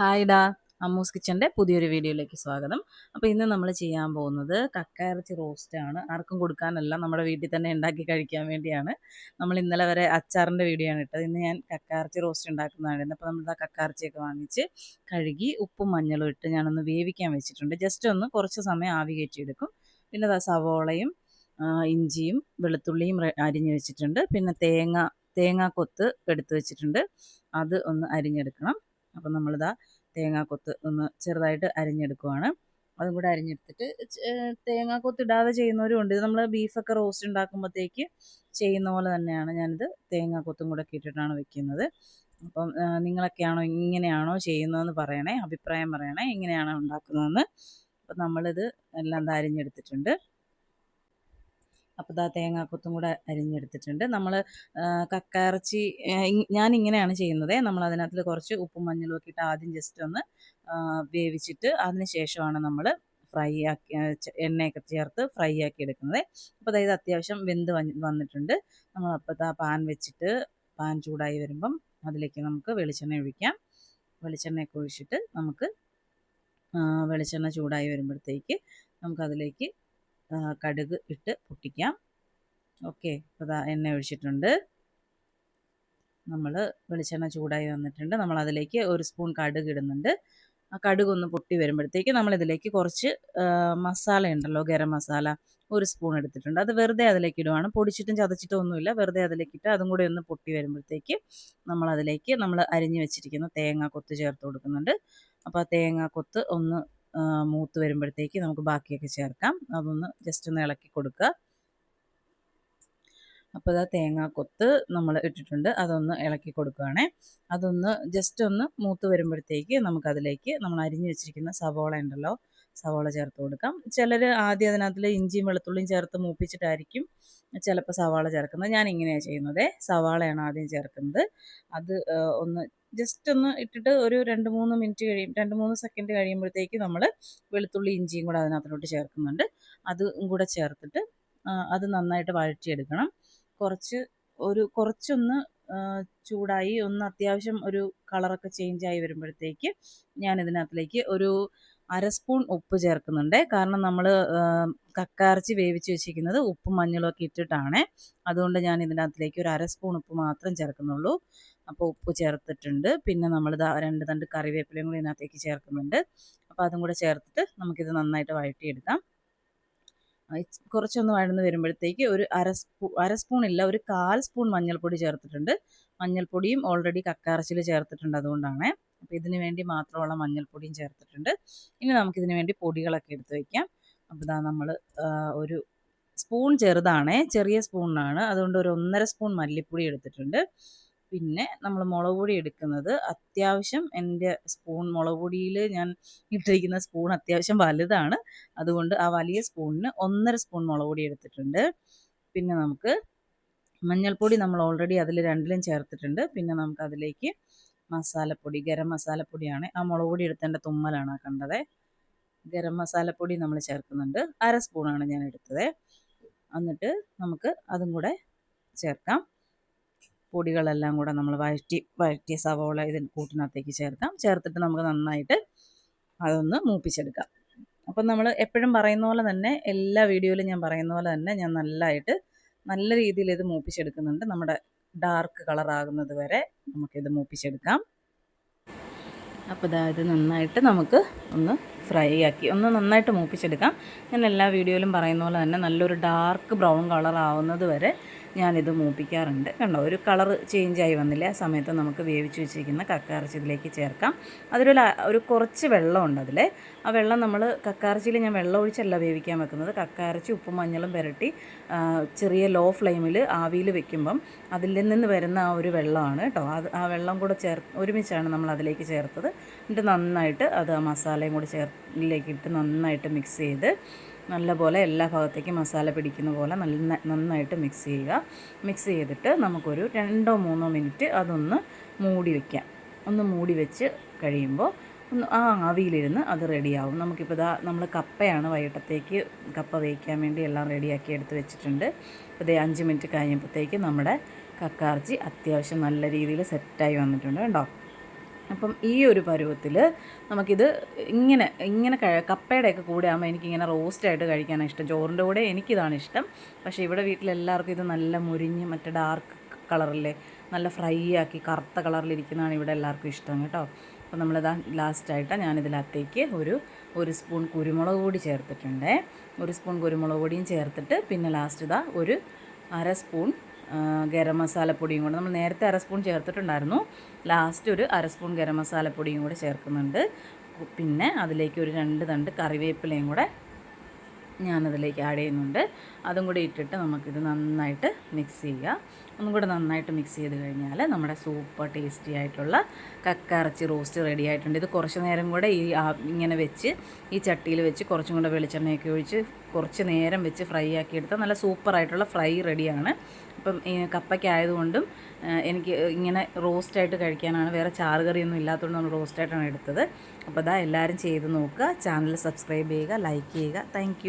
Hi ഡാ, അമ്മൂസ് കിച്ചൻ്റെ പുതിയൊരു വീഡിയോയിലേക്ക് സ്വാഗതം. അപ്പോൾ ഇന്ന് നമ്മൾ ചെയ്യാൻ പോകുന്നത് കക്കയിറച്ചി റോസ്റ്റാണ്. ആർക്കും കൊടുക്കാനല്ല, നമ്മുടെ വീട്ടിൽ തന്നെ ഉണ്ടാക്കി കഴിക്കാൻ വേണ്ടിയാണ്. നമ്മൾ ഇന്നലെ വരെ അച്ചാറിൻ്റെ വീഡിയോ ആണ് ഇട്ടത്. ഇന്ന് ഞാൻ കക്കയിറച്ചി റോസ്റ്റ് ഉണ്ടാക്കുന്നതാണ്. അപ്പോൾ നമ്മൾ കക്കയിറച്ചിയൊക്കെ വാങ്ങിച്ച് കഴുകി ഉപ്പും മഞ്ഞളും ഇട്ട് ഞാനൊന്ന് വേവിക്കാൻ വെച്ചിട്ടുണ്ട്. ജസ്റ്റ് ഒന്ന് കുറച്ച് സമയം ആവി കയറ്റിയെടുക്കും. പിന്നെ സവോളയും ഇഞ്ചിയും വെളുത്തുള്ളിയും അരിഞ്ഞ് വെച്ചിട്ടുണ്ട്. പിന്നെ തേങ്ങാക്കൊത്ത് എടുത്ത് വെച്ചിട്ടുണ്ട്. അത് ഒന്ന് അരിഞ്ഞെടുക്കണം. അപ്പം തേങ്ങാക്കൊത്ത് ഒന്ന് ചെറുതായിട്ട് അരിഞ്ഞെടുക്കുവാണ്. അതും കൂടെ അരിഞ്ഞെടുത്തിട്ട് തേങ്ങാക്കൊത്ത് ഇടാതെ ചെയ്യുന്നവരും ഉണ്ട്. ഇത് നമ്മൾ ബീഫൊക്കെ റോസ്റ്റ് ഉണ്ടാക്കുമ്പോഴത്തേക്ക് ചെയ്യുന്ന പോലെ തന്നെയാണ് ഞാനിത് തേങ്ങാക്കൊത്തും കൂടെ ഒക്കെ ഇട്ടിട്ടാണ് വെക്കുന്നത്. അപ്പം നിങ്ങളൊക്കെയാണോ ഇങ്ങനെയാണോ ചെയ്യുന്നതെന്ന് പറയണേ, അഭിപ്രായം പറയണേ, ഇങ്ങനെയാണോ ഉണ്ടാക്കുന്നതെന്ന്. അപ്പം നമ്മളിത് എല്ലാം അരിഞ്ഞെടുത്തിട്ടുണ്ട്. അപ്പോൾ തേങ്ങാക്കൊത്തും കൂടെ അരിഞ്ഞെടുത്തിട്ടുണ്ട്. നമ്മൾ കക്കയിറച്ചി ഞാൻ ഇങ്ങനെയാണ് ചെയ്യുന്നത്. നമ്മൾ അതിനകത്ത് കുറച്ച് ഉപ്പും മഞ്ഞളും ഒക്കെ ഇട്ട് ആദ്യം ജസ്റ്റ് ഒന്ന് വേവിച്ചിട്ട് അതിന് ശേഷമാണ് നമ്മൾ ഫ്രൈ ആക്കി എണ്ണയൊക്കെ ചേർത്ത് ഫ്രൈ ആക്കി എടുക്കുന്നത്. അപ്പോൾ ഇത് അത്യാവശ്യം വെന്ത് വന്നിട്ടുണ്ട്. നമ്മളപ്പോൾ പാൻ വെച്ചിട്ട് പാൻ ചൂടായി വരുമ്പം അതിലേക്ക് നമുക്ക് വെളിച്ചെണ്ണ ഒഴിക്കാം. വെളിച്ചെണ്ണയൊക്കെ ഒഴിച്ചിട്ട് നമുക്ക് വെളിച്ചെണ്ണ ചൂടായി വരുമ്പോഴത്തേക്ക് നമുക്കതിലേക്ക് കടുക് ഇട്ട് പൊട്ടിക്കാം. ഓക്കെ, അപ്പോൾ എണ്ണ ഒഴിച്ചിട്ടുണ്ട്. നമ്മൾ വെളിച്ചെണ്ണ ചൂടായി വന്നിട്ടുണ്ട്. നമ്മൾ അതിലേക്ക് ഒരു സ്പൂൺ കടുക് ഇടുന്നുണ്ട്. ആ കടുക് ഒന്ന് പൊട്ടി വരുമ്പോഴത്തേക്ക് നമ്മളിതിലേക്ക് കുറച്ച് മസാല ഉണ്ടല്ലോ, ഗരം മസാല ഒരു സ്പൂൺ എടുത്തിട്ടുണ്ട്. അത് വെറുതെ അതിലേക്ക് ഇടുവാണ്, പൊടിച്ചിട്ടും ചതച്ചിട്ടും ഒന്നുമില്ല. വെറുതെ അതിലേക്ക് ഇട്ട് അതും കൂടെ ഒന്ന് പൊട്ടി വരുമ്പോഴത്തേക്ക് നമ്മളതിലേക്ക് നമ്മൾ അരിഞ്ഞു വെച്ചിരിക്കുന്ന തേങ്ങാക്കൊത്ത് ചേർത്ത് കൊടുക്കുന്നുണ്ട്. അപ്പോൾ ആ തേങ്ങാക്കൊത്ത് ഒന്ന് മൂത്ത് വരുമ്പോഴത്തേക്ക് നമുക്ക് ബാക്കിയൊക്കെ ചേർക്കാം. അതൊന്ന് ജസ്റ്റ് ഒന്ന് ഇളക്കി കൊടുക്കുക. അപ്പോൾ തേങ്ങാക്കൊത്ത് നമ്മൾ ഇട്ടിട്ടുണ്ട്. അതൊന്ന് ഇളക്കി കൊടുക്കുകയാണേ. അതൊന്ന് ജസ്റ്റ് ഒന്ന് മൂത്ത് വരുമ്പോഴത്തേക്ക് നമുക്കതിലേക്ക് നമ്മൾ അരിഞ്ഞു വെച്ചിരിക്കുന്ന സവോള ഉണ്ടല്ലോ, സവോള ചേർത്ത് കൊടുക്കാം. ചിലർ ആദ്യം അതിനകത്തിൽ ഇഞ്ചിയും വെളുത്തുള്ളിയും ചേർത്ത് മൂപ്പിച്ചിട്ടായിരിക്കും ചിലപ്പോൾ സവാള ചേർക്കുന്നത്. ഞാൻ ഇങ്ങനെയാണ് ചെയ്യുന്നത്. സവാളയാണ് ആദ്യം ചേർക്കുന്നത്. അത് ഒന്ന് ജസ്റ്റ് ഒന്ന് ഇട്ടിട്ട് ഒരു 2-3 സെക്കൻഡ് കഴിയുമ്പോഴത്തേക്ക് നമ്മൾ വെളുത്തുള്ളി ഇഞ്ചിയും കൂടെ അതിനകത്തോട്ട് ചേർക്കുന്നുണ്ട്. അതും കൂടെ ചേർത്തിട്ട് അത് നന്നായിട്ട് വഴറ്റിയെടുക്കണം. കുറച്ചൊന്ന് ചൂടായി ഒന്ന് അത്യാവശ്യം ഒരു കളറൊക്കെ ചേഞ്ചായി വരുമ്പോഴത്തേക്ക് ഞാൻ ഇതിനകത്തിലേക്ക് ഒരു അര സ്പൂൺ ഉപ്പ് ചേർക്കുന്നുണ്ട്. കാരണം നമ്മൾ കക്കയിറച്ചി വേവിച്ച് വെച്ചിരിക്കുന്നത് ഉപ്പും മഞ്ഞളും ഒക്കെ ഇട്ടിട്ടാണ്. അതുകൊണ്ട് ഞാൻ ഇതിനകത്തിലേക്ക് ഒരു അര സ്പൂൺ ഉപ്പ് മാത്രം ചേർക്കുന്നുള്ളൂ. അപ്പോൾ ഉപ്പ് ചേർത്തിട്ടുണ്ട്. പിന്നെ നമ്മൾ 2 തണ്ട് കറിവേപ്പിലയും കൂടി ഇതിനകത്തേക്ക് ചേർക്കുന്നുണ്ട്. അപ്പോൾ അതും കൂടെ ചേർത്തിട്ട് നമുക്കിത് നന്നായിട്ട് വഴറ്റിയെടുക്കാം. കുറച്ചൊന്ന് വഴന്ന് വരുമ്പോഴത്തേക്ക് ഒരു അര സ്പൂൺ ഇല്ല, ഒരു 1/4 സ്പൂൺ മഞ്ഞൾപ്പൊടി ചേർത്തിട്ടുണ്ട്. മഞ്ഞൾപ്പൊടിയും ഓൾറെഡി കക്കയിറച്ചിയിൽ ചേർത്തിട്ടുണ്ട്, അതുകൊണ്ടാണ്. അപ്പോൾ ഇതിന് വേണ്ടി മാത്രമുള്ള മഞ്ഞൾപ്പൊടിയും ചേർത്തിട്ടുണ്ട്. ഇനി നമുക്കിതിന് വേണ്ടി പൊടികളൊക്കെ എടുത്ത് വയ്ക്കാം. അപ്പോൾ നമ്മൾ ഒരു സ്പൂൺ ചെറുതാണേ, ചെറിയ സ്പൂണിനാണ്, അതുകൊണ്ട് ഒരു 1.5 സ്പൂൺ മല്ലിപ്പൊടി എടുത്തിട്ടുണ്ട്. പിന്നെ നമ്മൾ മുളക് പൊടി എടുക്കുന്നത് അത്യാവശ്യം, എൻ്റെ സ്പൂൺ മുളക് പൊടിയിൽ ഞാൻ ഇട്ടിരിക്കുന്ന സ്പൂൺ അത്യാവശ്യം വലുതാണ്. അതുകൊണ്ട് ആ വലിയ സ്പൂണിന് 1.5 സ്പൂൺ മുളക് പൊടി എടുത്തിട്ടുണ്ട്. പിന്നെ നമുക്ക് മഞ്ഞൾപ്പൊടി നമ്മൾ ഓൾറെഡി അതിൽ രണ്ടിലും ചേർത്തിട്ടുണ്ട്. പിന്നെ നമുക്കതിലേക്ക് മസാലപ്പൊടി, ഗരം മസാലപ്പൊടിയാണ്. ആ മുളക് പൊടി എടുത്തതിൻ്റെ തുമ്മലാണ് കണ്ടത്. ഗരം മസാലപ്പൊടി നമ്മൾ ചേർക്കുന്നുണ്ട്. അര സ്പൂണാണ് ഞാൻ എടുത്തത്. എന്നിട്ട് നമുക്ക് അതും കൂടെ ചേർക്കാം. പൊടികളെല്ലാം കൂടെ നമ്മൾ വഴറ്റിയ സവോള കൂട്ടിനകത്തേക്ക് ചേർക്കാം. ചേർത്തിട്ട് നമുക്ക് നന്നായിട്ട് അതൊന്ന് മൂപ്പിച്ചെടുക്കാം. അപ്പം നമ്മൾ എപ്പോഴും പറയുന്ന പോലെ തന്നെ, എല്ലാ വീഡിയോയിലും ഞാൻ പറയുന്ന പോലെ തന്നെ ഞാൻ നല്ല രീതിയിൽ ഇത് മൂപ്പിച്ചെടുക്കുന്നുണ്ട്. നമ്മുടെ ഡാർക്ക് കളറാകുന്നത് വരെ നമുക്കിത് മൂപ്പിച്ചെടുക്കാം. അപ്പോൾ ഇത് നന്നായിട്ട് നമുക്ക് ഒന്ന് ഫ്രൈ ആക്കി ഒന്ന് നന്നായിട്ട് മൂപ്പിച്ചെടുക്കാം. ഞാൻ എല്ലാ വീഡിയോയിലും പറയുന്ന പോലെ തന്നെ നല്ലൊരു ഡാർക്ക് ബ്രൗൺ കളർ ആവുന്നത് വരെ ഞാനിത് മൂപ്പിക്കാറുണ്ട്. കണ്ടോ, ഒരു കളർ ചേഞ്ചായി വന്നില്ല. ആ സമയത്ത് നമുക്ക് വേവിച്ച് വെച്ചിരിക്കുന്ന കക്കയിറച്ചി ഇതിലേക്ക് ചേർക്കാം. ഒരു കുറച്ച് വെള്ളമുണ്ട് അതിൽ. ആ വെള്ളം നമ്മൾ കക്കയിറച്ചിയിൽ ഞാൻ വെള്ളം ഒഴിച്ചല്ല വേവിക്കാൻ വെക്കുന്നത്. കക്കയിറച്ചി ഉപ്പും മഞ്ഞളും പുരട്ടി ചെറിയ ലോ ഫ്ലെയിമിൽ ആവിയിൽ വെക്കുമ്പം അതിൽ നിന്ന് വരുന്ന ആ ഒരു വെള്ളമാണ് കേട്ടോ. ആ വെള്ളം കൂടെ ഒരുമിച്ചാണ് നമ്മൾ അതിലേക്ക് ചേർത്തത്. എന്നിട്ട് നന്നായിട്ട് അത് ആ മസാലയും കൂടി ഇട്ട് നന്നായിട്ട് മിക്സ് ചെയ്ത് നല്ലപോലെ എല്ലാ ഭാഗത്തേക്കും മസാല പിടിക്കുന്ന പോലെ നന്നായിട്ട് മിക്സ് ചെയ്യുക. മിക്സ് ചെയ്തിട്ട് നമുക്കൊരു 2-3 മിനിറ്റ് അതൊന്ന് മൂടി വയ്ക്കാം. ഒന്ന് മൂടി വെച്ച് കഴിയുമ്പോൾ ആ ആവിയിലിരുന്ന് അത് റെഡിയാവും. നമുക്കിപ്പോൾ നമ്മൾ കപ്പയാണ് വൈകിട്ടത്തേക്ക് കപ്പ വേവിക്കാൻ വേണ്ടി എല്ലാം റെഡിയാക്കി എടുത്ത് വെച്ചിട്ടുണ്ട്. അപ്പോൾ 5 മിനിറ്റ് കഴിഞ്ഞപ്പോഴത്തേക്ക് നമ്മുടെ കക്കയിറച്ചി അത്യാവശ്യം നല്ല രീതിയിൽ സെറ്റായി വന്നിട്ടുണ്ട് കേട്ടോ. അപ്പം ഈ ഒരു പരുവത്തിൽ നമുക്കിത് ഇങ്ങനെ ഇങ്ങനെ കപ്പയുടെയൊക്കെ കൂടെ ആകുമ്പോൾ എനിക്കിങ്ങനെ റോസ്റ്റായിട്ട് കഴിക്കാനാണ് ഇഷ്ടം. ചോറിൻ്റെ കൂടെ എനിക്കിതാണ് ഇഷ്ടം. പക്ഷേ ഇവിടെ വീട്ടിലെല്ലാവർക്കും ഇത് നല്ല മുരിഞ്ഞ് മറ്റേ ഡാർക്ക് കളറിലെ നല്ല ഫ്രൈ ആക്കി കറുത്ത കളറിലിരിക്കുന്നതാണ് ഇവിടെ എല്ലാവർക്കും ഇഷ്ടം കേട്ടോ. അപ്പോൾ നമ്മളിതാ ലാസ്റ്റായിട്ട് ഞാനിതിനകത്തേക്ക് ഒരു സ്പൂൺ കുരുമുളക് പൊടി ചേർത്തിട്ടുണ്ട്. ഒരു സ്പൂൺ കുരുമുളക് പൊടിയും ചേർത്തിട്ട് പിന്നെ ലാസ്റ്റ് ഇതാ ഒരു അര സ്പൂൺ ഗരം മസാലപ്പൊടിയും കൂടെ, നമ്മൾ നേരത്തെ അര സ്പൂൺ ചേർത്തിട്ടുണ്ടായിരുന്നു. ലാസ്റ്റ് ഒരു അര സ്പൂൺ ഗരം മസാലപ്പൊടിയും കൂടെ ചേർക്കുന്നുണ്ട്. പിന്നെ അതിലേക്ക് ഒരു 2 തണ്ട് കറിവേപ്പിലയും കൂടെ ഞാനതിലേക്ക് ആഡ് ചെയ്യുന്നുണ്ട്. അതും കൂടി ഇട്ടിട്ട് നമുക്കിത് നന്നായിട്ട് മിക്സ് ചെയ്യുക. ഒന്നും കൂടെ നന്നായിട്ട് മിക്സ് ചെയ്ത് കഴിഞ്ഞാൽ നമ്മുടെ സൂപ്പർ ടേസ്റ്റി ആയിട്ടുള്ള കക്കയിറച്ചി റോസ്റ്റ് റെഡി ആയിട്ടുണ്ട്. ഇത് കുറച്ച് നേരം കൂടെ ഇങ്ങനെ വെച്ച് ഈ ചട്ടിയിൽ വെച്ച് കുറച്ചും കൂടെ വെളിച്ചെണ്ണയൊക്കെ ഒഴിച്ച് കുറച്ച് നേരം വെച്ച് ഫ്രൈ ആക്കി എടുത്താൽ നല്ല സൂപ്പറായിട്ടുള്ള ഫ്രൈ റെഡിയാണ്. അപ്പം ഈ കപ്പയ്ക്കായതുകൊണ്ടും എനിക്ക് ഇങ്ങനെ റോസ്റ്റായിട്ട് കഴിക്കാനാണ്, വേറെ ചാറ് കറിയൊന്നും ഇല്ലാത്തതുകൊണ്ട് നമ്മൾ റോസ്റ്റായിട്ടാണ് എടുത്തത്. അപ്പോൾ എല്ലാവരും ചെയ്ത് നോക്കുക. ചാനൽ സബ്സ്ക്രൈബ് ചെയ്യുക, ലൈക്ക് ചെയ്യുക. താങ്ക്